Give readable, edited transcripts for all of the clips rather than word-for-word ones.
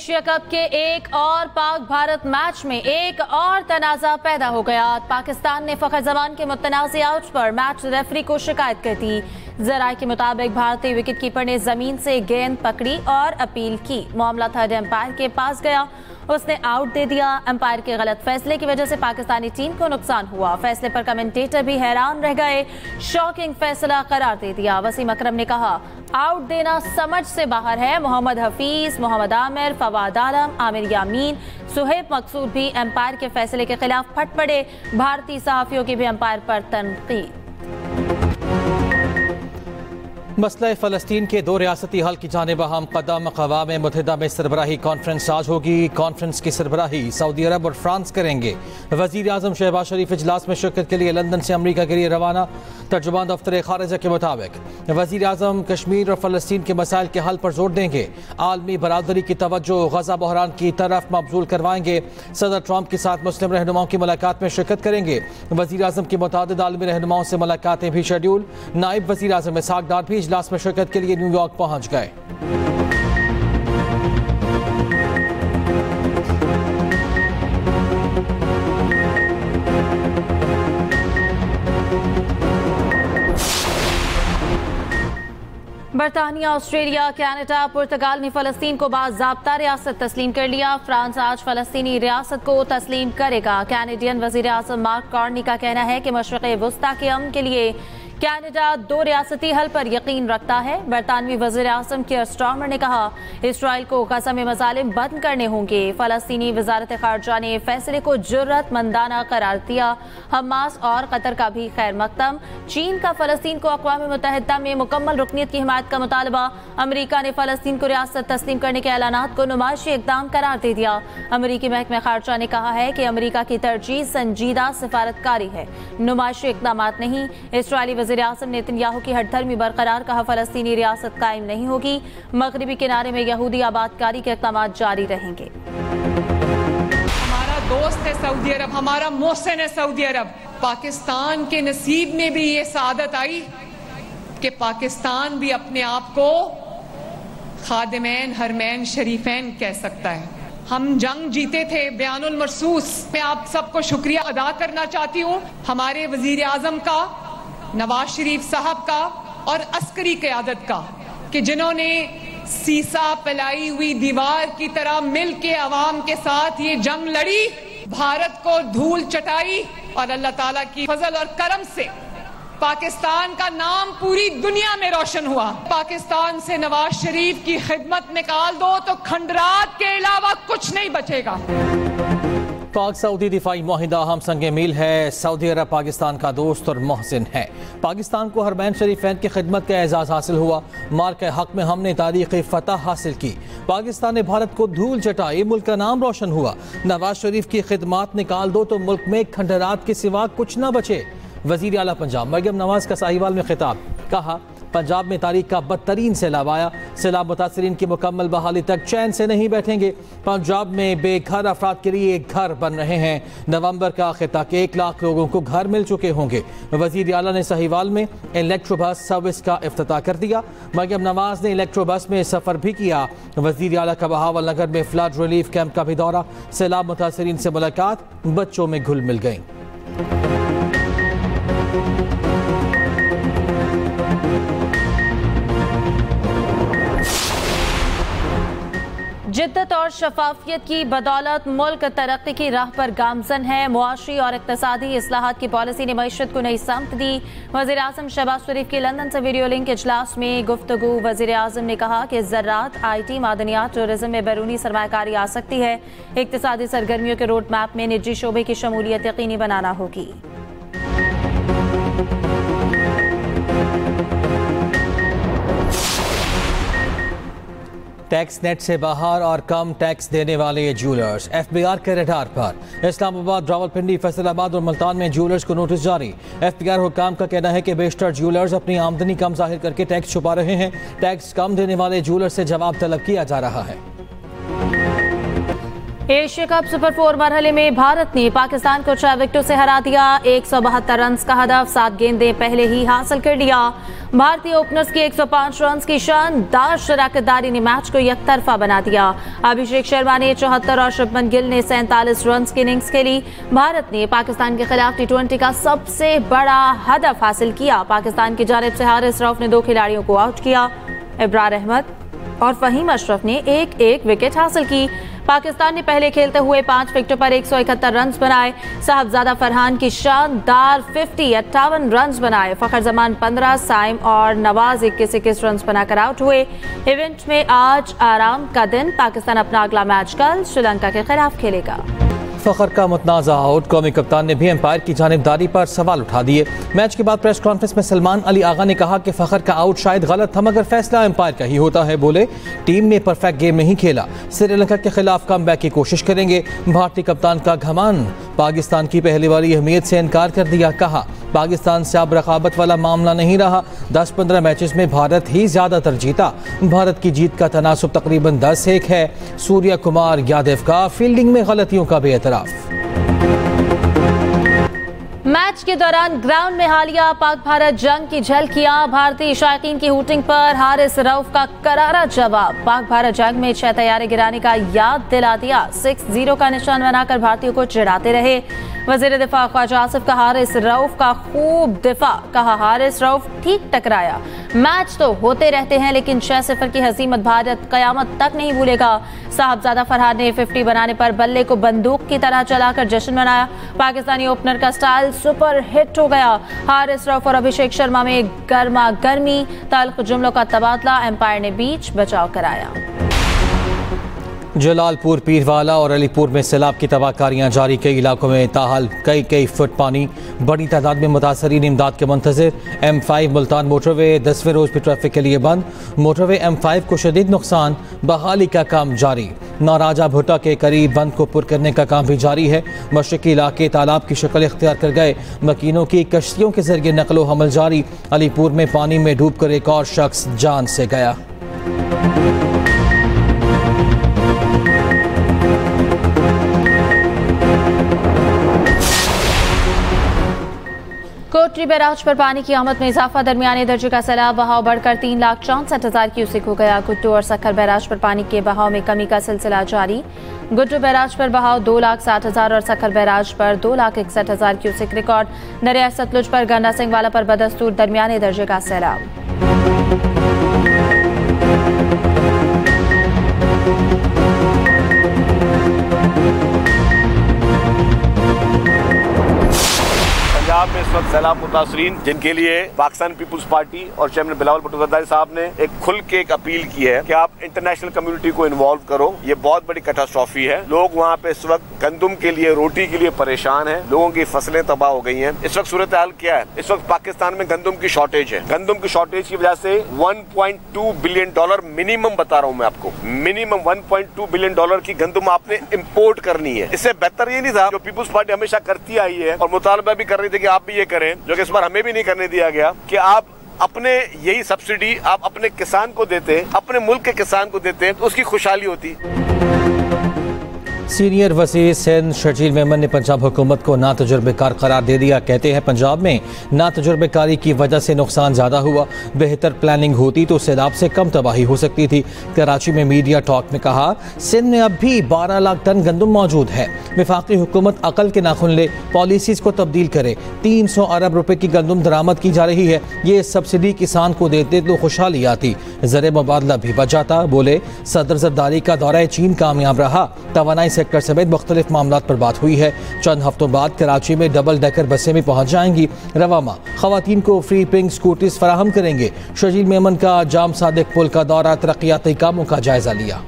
Asia cup के एक और पाक भारत मैच में एक और तनाज़ा पैदा हो गया। पाकिस्तान ने फखर जमान के मुतनाज़ आउट पर मैच रेफरी को शिकायत कर दी। जराये के मुताबिक भारतीय विकेट कीपर ने जमीन से गेंद पकड़ी और अपील की। मामला थर्ड एम्पायर के पास गया, उसने आउट दे दिया। एम्पायर के गलत फैसले की वजह से पाकिस्तानी टीम को नुकसान हुआ। फैसले पर कमेंटेटर भी हैरान रह गए। शॉकिंग फैसला करार दे दिया। वसीम अकरम ने कहा, आउट देना समझ से बाहर है। मोहम्मद हफीज, मोहम्मद आमिर, फवाद आलम, आमिर यामीन, सुहेब मकसूद भी एम्पायर के फैसले के खिलाफ फट पड़े। भारतीय सहाफियों की भी एम्पायर पर तनकीद। मसला फ़लस्तीन के दो रियासती हल की जानिब अहम कदम। अक़वाम मुत्तहिदा में सरबराही कॉन्फ्रेंस आज होगी। कॉन्फ्रेंस की सरबराही सऊदी अरब और फ्रांस करेंगे। वज़ीर आज़म शहबाज शरीफ इजलास में शिरकत के लिए लंदन से अमरीका के लिए रवाना। तर्जुमान दफ्तर खारिजा के मुताबिक वज़ीर आज़म कश्मीर और फ़लस्तीन के मसाइल के हल पर जोर देंगे। आलमी बरादरी की तवज्जो गज़ा बहरान की तरफ मबजूल करवाएंगे। सदर ट्रंप के साथ मुस्लिम रहनुमाओं की मुलाकात में शिरकत करेंगे। वज़ीर आज़म की मुतादिद आलमी रहनुमाओं से मुलाकातें भी शेड्यूल। नायब वज़ीर आज़म इसहाक डार भी इजलास में शिरकत के लिए न्यूयॉर्क पहुंच गए। बरतानिया, ऑस्ट्रेलिया, कनाडा, पुर्तगाल ने फ़लस्तीन को बाज़ाब्ता रियासत तस्लीम कर लिया। फ्रांस आज फ़लस्तीनी रियासत को तस्लीम करेगा। कैनेडियन वज़ीर आज़म मार्क कार्नी का कहना है कि मशरिक़ वुस्ता के अमन के लिए कनाडा दो रियासती हल पर यकीन रखता है। बरतानवी वज़ीर आज़म कीयर स्टारमर ने कहा, इसराइल को गज़ा में मज़ालिम बंद करने होंगे। फ़लस्तीनी वज़ारत ख़ारजा ने फैसले को जुर्रतमंदाना करार दिया। हमास और कतर का भी खैर मकदम। चीन का फ़लस्तीन को अक़वाम मुत्तहिदा में मुकम्मल रुकनियत की हिमायत का मुतालबा। अमरीका ने फ़लस्तीन को रियासत तस्लीम करने के ऐलानात को नुमाइशी इक़दाम करार दे दिया। अमरीकी महकमा ख़ारजा ने कहा है कि अमरीका की तरजीह संजीदा सिफारतकारी है, नुमाइशी इक़दामात नहीं। इसराइली वज़ीर आज़म नेतन्याहू की हठधर्मी बरकरार, कहा फ़लस्तीनी रियासत कायम नहीं होगी। मगरिबी किनारे में यहूदी आबादकारी के इक़दामात जारी रहेंगे। हमारा दोस्त है सऊदी अरब, हमारा मोहसिन है सऊदी अरब। पाकिस्तान के नसीब में भी ये सादत आई कि पाकिस्तान भी अपने आप को खादिमैन हरमैन शरीफैन कह सकता है। हम जंग जीते थे बयानुल मरसूस। मैं आप सबको शुक्रिया अदा करना चाहती हूँ, हमारे वजीर आजम का, नवाज शरीफ साहब का और अस्करी क़यादत का, कि जिन्होंने सीसा फैलाई हुई दीवार की तरह मिल के अवाम के साथ ये जंग लड़ी, भारत को धूल चटाई और अल्लाह ताला की फजल और करम से पाकिस्तान का नाम पूरी दुनिया में रोशन हुआ। पाकिस्तान से नवाज शरीफ की खिदमत निकाल दो तो खंडरात के अलावा कुछ नहीं बचेगा। पाक सऊदी दिफाई मुआहिदा हम संगे मील है। सऊदी अरब पाकिस्तान का दोस्त और मोहसिन है। पाकिस्तान को हरमैन शरीफैन की खिदमत का एजाज़ हासिल हुआ। मार्क के हक में हमने तारीख़ी फ़तह हासिल की। पाकिस्तान ने भारत को धूल चटाई, मुल्क का नाम रोशन हुआ। नवाज शरीफ की खिदमत निकाल दो तो मुल्क में खंडरात के सिवा कुछ न बचे। वज़ीर आला पंजाब मरियम नवाज का साहिवाल में खिताब, कहा, पंजाब में तारीख का बदतरीन सैलाब आया। सैलाब मुतासरीन की मुकम्मल बहाली तक चैन से नहीं बैठेंगे। पंजाब में बेघर अफराद के लिए घर बन रहे हैं। नवंबर का आखिर तक 1 लाख लोगों को घर मिल चुके होंगे। वज़ीर आला ने साहिवाल में इलेक्ट्रो बस सर्विस का इफ्तिताह कर दिया। मरियम नवाज ने इलेक्ट्रो बस में सफ़र भी किया। वज़ीर आला का बहावल नगर में फ्लड रिलीफ कैंप का भी दौरा। सैलाब मुतासरीन से मुलाकात, बच्चों में घुल मिल गई। जिद्दत और शफाफियत की बदौलत मुल्क तरक्की की राह पर गामजन है। मुआशी और इक़्तिसादी इस्लाहात की पॉलिसी ने मईशत को नई समत दी। वज़ीर आज़म शहबाज शरीफ की लंदन से वीडियो लिंक इजलास में गुफ्तगू। वज़ीर आज़म ने कहा कि ज़राअत, IT, मादनियात, टूरिज्म में बैरूनी सरमायाकारी आ सकती है। इक़्तिसादी सरगर्मियों के रोड मैप में निजी शोबे की शमूलियत यकीनी बनाना होगी। टैक्स नेट से बाहर और कम टैक्स देने वाले ज्वेलर्स FBI के रडार पर। इस्लामाबाद, रावलपिंडी, फैसलाबाद और मुल्तान में ज्वेलर्स को नोटिस जारी। FBI हुक्काम का कहना है कि बेशतर ज्वेलर्स अपनी आमदनी कम जाहिर करके टैक्स छुपा रहे हैं। टैक्स कम देने वाले ज्वेलर्स से जवाब तलब किया जा रहा है। एशिया कप सुपर 4 मरहले में भारत ने पाकिस्तान को 6 विकेटों से हरा दिया। 172 रन का हदफ 7 गेंदें पहले ही हासिल कर लिया। भारतीय ओपनर्स की 105 रन की शानदार शराकतदारी ने मैच को एकतरफा बना दिया। अभिषेक शर्मा ने 74 और शुभमन गिल ने 47 रन की इनिंग्स खेली। भारत ने पाकिस्तान के खिलाफ T20 का सबसे बड़ा हदफ हासिल किया। पाकिस्तान की जानिब से हारिस रऊफ ने 2 खिलाड़ियों को आउट किया। इब्रार अहमद और फहीम अशरफ ने एक विकेट हासिल की। पाकिस्तान ने पहले खेलते हुए 5 विकेटों पर 171 रन बनाए। साहबजादा फरहान की शानदार 58 रन बनाए। फखर जमान 15, साइम और नवाज 21 रन बनाकर आउट हुए। इवेंट में आज आराम का दिन। पाकिस्तान अपना अगला मैच कल श्रीलंका के खिलाफ खेलेगा। फखर का मुतनाज़ा आउट, कौमी कप्तान ने भी एम्पायर की जानिबदारी पर सवाल उठा दिए। मैच के बाद प्रेस कॉन्फ्रेंस में सलमान अली आगा ने कहा कि फखर का आउट शायद गलत था, मगर फैसला एम्पायर का ही होता है। बोले टीम ने परफेक्ट गेम नहीं खेला, श्रीलंका के खिलाफ कमबैक की कोशिश करेंगे। भारतीय कप्तान का घमंड, पाकिस्तान की पहले वाली अहमियत से इनकार कर दिया। कहा पाकिस्तान से अब रकाबत वाला मामला नहीं रहा। 10-15 मैचेस में भारत ही ज्यादातर जीता। भारत की जीत का तनासुब तकरीबन 10-1 है। सूर्या कुमार यादव का फील्डिंग में गलतियों का भी एतराफ। मैच के दौरान ग्राउंड में हालिया पाक भारत जंग की झलकियां। भारतीय शायकीन की हूटिंग पर हारिस रऊफ का करारा जवाब। पाक भारत जंग में 6 तैयारे गिराने का याद दिला दिया। 6-0 का निशान बनाकर भारतीयों को चिढ़ाते रहे। वजीर दिफा ख्वाजा आसिफ का हारिस रऊफ का खूब दिफा। कहा हारिस रऊफ ठीक टकराया। मैच तो होते रहते हैं, लेकिन 6-0 की हजीमत भारत कयामत तक नहीं भूलेगा। साहबजादा फरहान ने 50 बनाने पर बल्ले को बंदूक की तरह चलाकर जश्न मनाया। पाकिस्तानी ओपनर का स्टाइल सुपर हिट हो गया। हारिस रऊफ और अभिषेक शर्मा में गर्मा गर्मी, तल्ख जुमलों का तबादला। एम्पायर ने बीच बचाव कराया। जलालपुर, पीरवाला और अलीपुर में सैलाब की तबाहकारियां जारी। कई इलाकों में ताहाल कई फुट पानी। बड़ी तादाद में मुतासरीन इमदाद के मुंतज़िर। M5 मुल्तान मोटरवे 10वें रोज भी ट्रैफिक के लिए बंद। मोटरवे M5 को शदीद नुकसान, बहाली का काम जारी। नाराजा भुट्टा के करीब बंद को पुर करने का काम भी जारी है। मशरकी इलाके तालाब की शक्ल इख्तियार कर गए। मकीनों की कश्तियों के जरिए नकलो हमल जारी। अलीपुर में पानी में डूब कर एक और शख्स जान से गया। कोटरी बैराज पर पानी की आमद में इजाफा। दरमियाने दर्जे का सैलाब बहाव बढ़कर 3,64,000 क्यूसेक हो गया। गुड्डू और सखर बैराज पर पानी के बहाव में कमी का सिलसिला जारी। गुड्डू बैराज पर बहाव 2,60,000 और सखर बैराज पर 2,61,000 क्यूसेक रिकॉर्ड। दरिया सतलुज पर गंडा सिंह वाला पर बदस्तूर दरमियाने दर्जे का सैलाब। पंजाब में इस वक्त सैलाब मुतासरीन, जिनके लिए पाकिस्तान पीपुल्स पार्टी और चेयरमैन बिलावल भुट्टो ज़रदारी साहब ने एक खुल के एक अपील की है कि आप इंटरनेशनल कम्युनिटी को इन्वॉल्व करो। ये बहुत बड़ी कैटास्ट्रॉफी है। लोग वहाँ पे इस वक्त गंदुम के लिए, रोटी के लिए परेशान हैं। लोगों की फसलें तबाह हो गई हैं। इस वक्त सूरत हाल क्या है? इस वक्त पाकिस्तान में गंदुम की शॉर्टेज है। गंदुम की शॉर्टेज की वजह से $1.2 बिलियन मिनिमम बता रहा हूँ मैं आपको, मिनिमम $1.2 बिलियन की गंदुम आपने इम्पोर्ट करनी है। इससे बेहतर ये नहीं था जो पीपुल्स पार्टी हमेशा करती आई है और मुतालबा भी कर रही थी कि आप भी ये करें, जो कि इस बार हमें भी नहीं करने दिया गया, कि आप अपने यही सब्सिडी आप अपने किसान को देते, अपने मुल्क के किसान को देते, तो उसकी खुशहाली होती। सीनियर वज़ीर सिंध शर्जील मेमन ने पंजाब हुकूमत को ना तजुर्बेकार करार दे दिया। कहते हैं पंजाब में ना तजुर्बेकारी की वजह से नुकसान ज़्यादा हुआ। बेहतर प्लानिंग होती तो सैलाब से कम तबाही हो सकती थी। कराची में मीडिया टॉक में कहा सिंध में अब भी 12 लाख टन गंदम मौजूद है। वफाकी हुकूमत अकल के नाखुन ले, पॉलिसीज़ को तब्दील करे। 300 अरब रुपए की गंदम दरामद की जा रही है। ये सब्सिडी किसान को देते तो खुशहाली आती, ज़र मुबादला भी बच जाता। बोले सदर जरदारी का दौरा चीन कामयाब रहा। तवानाई सेक्टर समेत मुख्तलिफ मामलात पर बात हुई है। चंद हफ्तों बाद कराची में डबल डेकर बसें भी पहुंच जाएंगी। रवामा खवातीन को फ्री पिंक स्कूटीज फराहम करेंगे। शर्जील मेमन का जाम सादिक पुल का दौरा, तरक्याती कामों का जायजा लिया।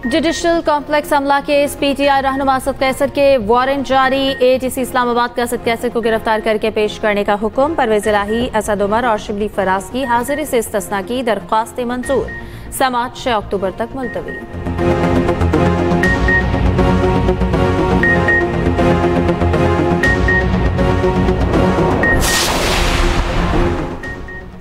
जुडिशल कॉम्प्लेक्स हमला केस, PTI रहनुमा असद कैसर के वारंट जारी। ATC इस्लामाबाद के असद कैसर को गिरफ्तार करके पेश करने का हुक्म। परवेज इलाही, असद उमर और शिबली फराज की हाजिरी से इस्तिस्ना की दरख्वास्तें मंजूर। समाअत 6 अक्टूबर तक मुलतवी।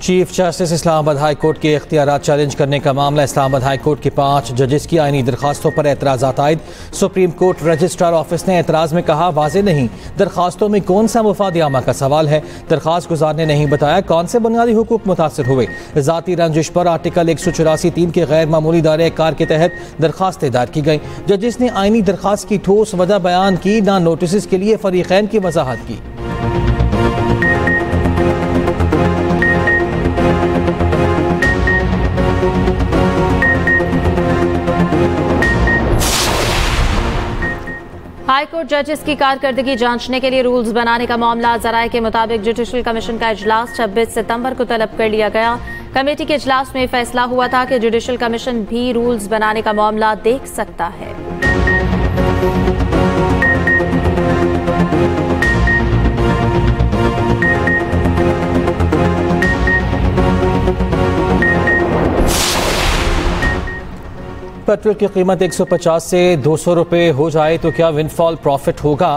Chief justice Islamabad high court के इख्तियारात चैलेंज करने का मामला। इस्लामाबाद हाई कोर्ट की 5 जजेस की आईनी दरखास्तों पर एतराज़ात आयद। सुप्रीम कोर्ट रजिस्ट्रार ऑफिस ने एतराज़ में कहा, वाज़ेह नहीं दरखास्तों में कौन सा मुफाद आमा का सवाल है। दरखास्त गुजार ने नहीं बताया कौन से बुनियादी हुकूक मुतासर हुए। ज़ाती रंजिश पर आर्टिकल 184(3) के गैर मामूली दायरे कार के तहत दरखास्तें दायर की गई। जजेस ने आईनी दरखास्त की ठोस वजह बयान की, ना नोटिस के लिए फरीकैन की वजाहत की। हाई कोर्ट जजेस की कारकर्दगी जांचने के लिए रूल्स बनाने का मामला। ज़राए के मुताबिक जुडिशल कमीशन का इजलास 26 सितंबर को तलब कर लिया गया। कमेटी के इजलास में फैसला हुआ था कि जुडिशल कमीशन भी रूल्स बनाने का मामला देख सकता है। पेट्रोल की कीमत 150 से 200 रुपये हो जाए तो क्या विंडफॉल प्रॉफिट होगा?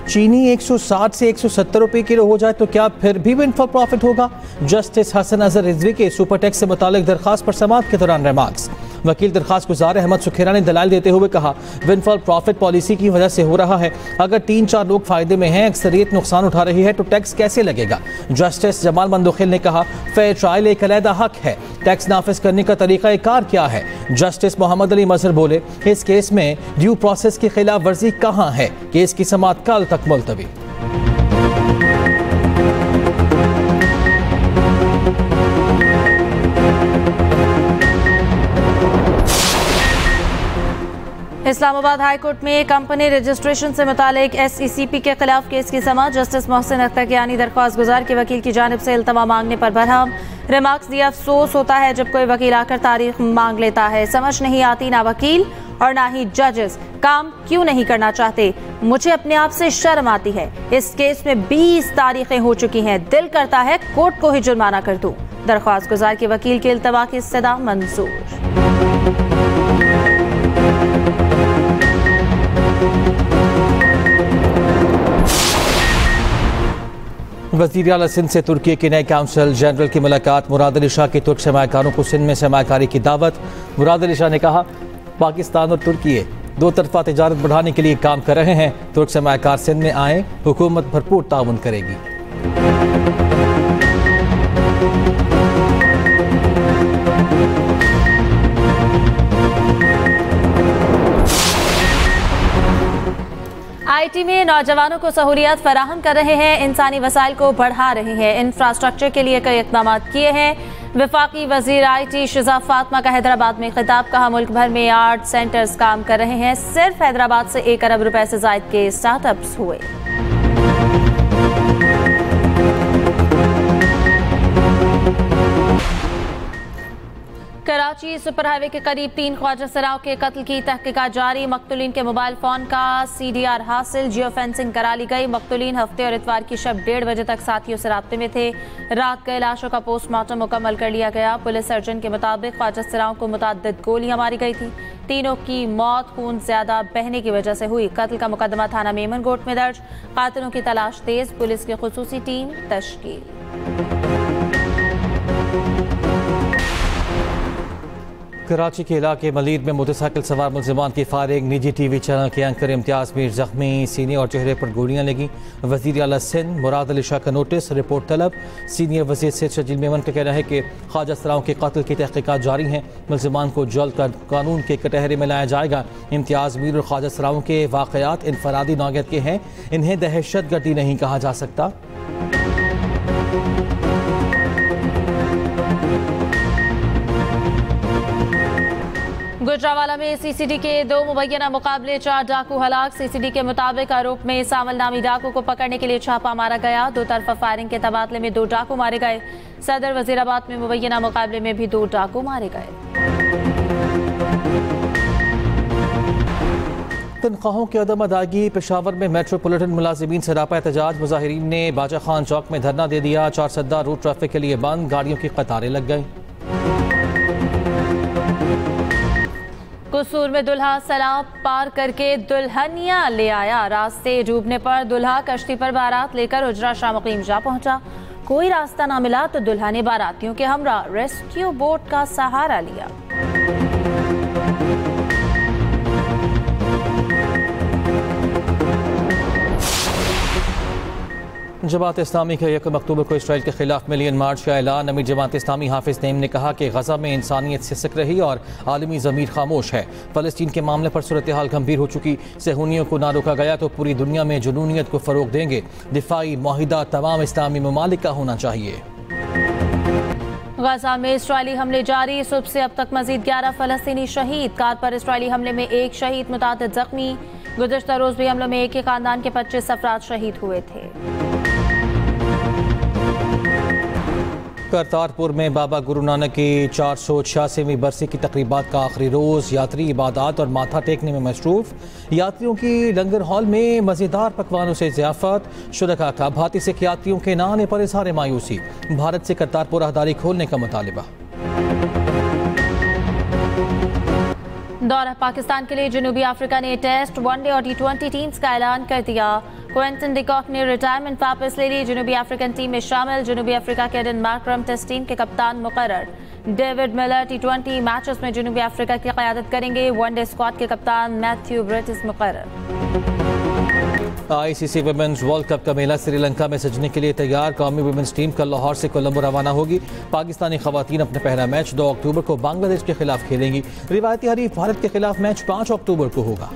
चीनी 160 से 170 रुपये किलो हो जाए तो क्या फिर भी विंडफॉल प्रॉफिट होगा? जस्टिस हसन अजहर रिजवी के सुपर टैक्स से मुतालिक दरखास्त पर समाअत के दौरान रिमार्क्स। वकील दरखास्त गुजार अहमद सुखेरा ने दलाल देते हुए कहा, विंडफॉल प्रॉफिट पॉलिसी की वजह से हो रहा है। अगर 3-4 लोग फायदे में हैं, अक्सरियत नुकसान उठा रही है तो टैक्स कैसे लगेगा? जस्टिस जमाल मंदोखिल ने कहा, फेयर ट्रायल एक अलहदा हक है, टैक्स नाफिज करने का तरीका कार क्या है? जस्टिस मोहम्मद अली मजहर बोले, इस केस में ड्यू प्रोसेस की खिलाफ वर्जी कहाँ है? केस की समाअत कल तक मुलतवी। इस्लामाबाद हाई कोर्ट में कंपनी रजिस्ट्रेशन से मुतालिक SECP के खिलाफ केस की समाअत। जस्टिस मोहसिन अख्तर की यानी दरख्वास्त गुजार के वकील की जानिब से इल्तमा मांगने पर बरहम। रिमार्क्स दिया, अफसोस होता है जब कोई वकील आकर तारीख मांग लेता है। समझ नहीं आती ना वकील और ना ही जजेस काम क्यों नहीं करना चाहते। मुझे अपने आप से शर्म आती है। इस केस में 20 तारीखें हो चुकी हैं। दिल करता है कोर्ट को ही जुर्माना कर दूं। दरख्वास्त गुजार के वकील के इल्तवा की इस्तदा मंजूर। वज़ीर आला सिंध से तुर्की के नए काउंसल जनरल की मुलाकात। मुराद अली शाह की तुर्क सरमाकारों को सिंध में सरमाकारी की दावत। मुराद अली शाह ने कहा, पाकिस्तान और तुर्की दो तरफा तिजारत बढ़ाने के लिए काम कर रहे हैं। तुर्क सरमाकार सिंध में आए, हुकूमत भरपूर ताउन करेगी। IT में नौजवानों को सहूलियात फराहम कर रहे हैं, इंसानी वसाइल को बढ़ा रहे हैं, इंफ्रास्ट्रक्चर के लिए कई इक़दाम किए हैं। वफाकी वजीर IT शिजा फातिमा का हैदराबाद में खिताब। कहा, मुल्क भर में आर्ट सेंटर्स काम कर रहे हैं। सिर्फ हैदराबाद से 1 अरब रुपए से जायद के स्टार्टअप्स हुए। कराची सुपर हाईवे के करीब 3 ख्वाजा सराव के कत्ल की तहकीकात जारी। मकतूलीन के मोबाइल फोन का CDR हासिल, जियो फेंसिंग करा ली गई। मकतूलीन हफ्ते और इतवार की शब 1:30 बजे तक साथियों से राब्ते में थे। रात गए लाशों का पोस्टमार्टम मुकम्मल कर लिया गया। पुलिस सर्जन के मुताबिक ख्वाजा सराव को मुतअद्दिद गोलियां मारी गई थी। तीनों की मौत खून ज्यादा बहने की वजह से हुई। कत्ल का मुकदमा थाना मेमनगोट में दर्ज। कातिलों की तलाश तेज, पुलिस की खुसूसी टीम तश्कील। कराची के इलाके मलीद में मोटरसाइकिल सवार मुल्जिमान की फायरिंग। निजी TV चैनल के एंकर इम्तियाज मीर जख्मी, सीने और चेहरे पर गोलियां लगी। वज़ीर आला सिंध मुराद अली शाह का नोटिस, रिपोर्ट तलब। सीनियर वज़ीर सैयद शजील मेमन का कहना है कि ख्वाजा सराव के कत्ल की तहकीकात जारी हैं। मुल्जिमान को जल्द कानून के कटहरे में लाया जाएगा। इम्तियाज मीर और ख्वाजा सराव के वाक़यात इनफरादी नौयत के हैं, इन्हें दहशत गर्दी नहीं कहा जा सकता। गुजरावाला में CCD के 2 मुबैना मुकाबले, 4 डाकू हलाक। CCD के मुताबिक आरोप में सावल नामी डाकू को पकड़ने के लिए छापा मारा गया। 2 तरफा फायरिंग के तबादले में 2 डाकू मारे गए। सदर वजीराबाद में मुबैना मुकाबले में भी 2 डाकू मारे गए। तनख्वाहों की अदम अदायगी। पेशावर में मेट्रोपॉलिटन मुलाजिमीन से रापा एहतजाज। मुजाहिरीन ने बाजा खान चौक में धरना दे दिया। 4 सद्दा रोड ट्रैफिक के लिए बंद, गाड़ियों की कतारें लग गई। कसूर में दुल्हा सैलाब पार करके दुल्हनिया ले आया। रास्ते डूबने पर दुल्हा कश्ती पर बारात लेकर उजरा शाह मुकीम जा पहुंचा। कोई रास्ता ना मिला तो दुल्हा ने बारातियों के हमरा रेस्क्यू बोट का सहारा लिया। जमात इस्लामी के 1 अक्टूबर को इसराइल के खिलाफ मिलियन मार्च का ऐलान। अमीर जमात इस्लामी हाफिज नईम ने कहा कि गजा में इंसानियत सिसक रही और आलमी ज़मीर खामोश है। फ़लस्तीन के मामले पर सूरत हाल गंभीर हो चुकी, सहूनियों को ना रोका गया तो पूरी दुनिया में जुनूनियत को फ़रोग देंगे। दिफाई मुआहिदा तमाम इस्लामी ममालिक का होना चाहिए। गजा में इसराइली हमले जारी, सुबह से अब तक मजीद 11 फ़लस्तीनी शहीद। कार पर इसराइली हमले में 1 शहीद, मुतादिद जख्मी। गुज़श्ता रोज़ भी हमलों में एक ही खानदान के 25 अफराद शहीद हुए थे। करतारपुर में बाबा गुरु नानक की 486वीं बरसी की तकरीबात का आखिरी रोज़। यात्री इबादत और माथा टेकने में मसरूफ़। यात्रियों की लंगर हॉल में मज़ेदार पकवानों से ज़ियाफ़त। शुरका का भांति सिख यात्रियों के ना आने पर इज़हार मायूसी। भारत से करतारपुर राहदारी खोलने का मुतालिबा। दौरा पाकिस्तान के लिए जनूबी अफ्रीका ने टेस्ट, वनडे और T20 टीम्स का ऐलान कर दिया। क्विंटन डिकॉक ने रिटायरमेंट वापस ले ली, जनूबी अफ्रीकन टीम में शामिल। जनूबी अफ्रीका के एडन मार्करम टेस्ट टीम के कप्तान मुकर्रर। डेविड मिलर T20 मैचेस में जनूबी अफ्रीका की क़यादत करेंगे। वनडे स्क्वाड के कप्तान मैथ्यू ब्रिटिस मुकर्रर। ICC वुमेन्स वर्ल्ड कप का मेला श्रीलंका में सजने के लिए तैयार। कौमी वुमेन्स टीम कल लाहौर से कोलंबो रवाना होगी। पाकिस्तानी खवातीन अपना पहला मैच 2 अक्टूबर को बांग्लादेश के खिलाफ खेलेंगी। रिवायती हरीफ भारत के खिलाफ मैच 5 अक्टूबर को होगा।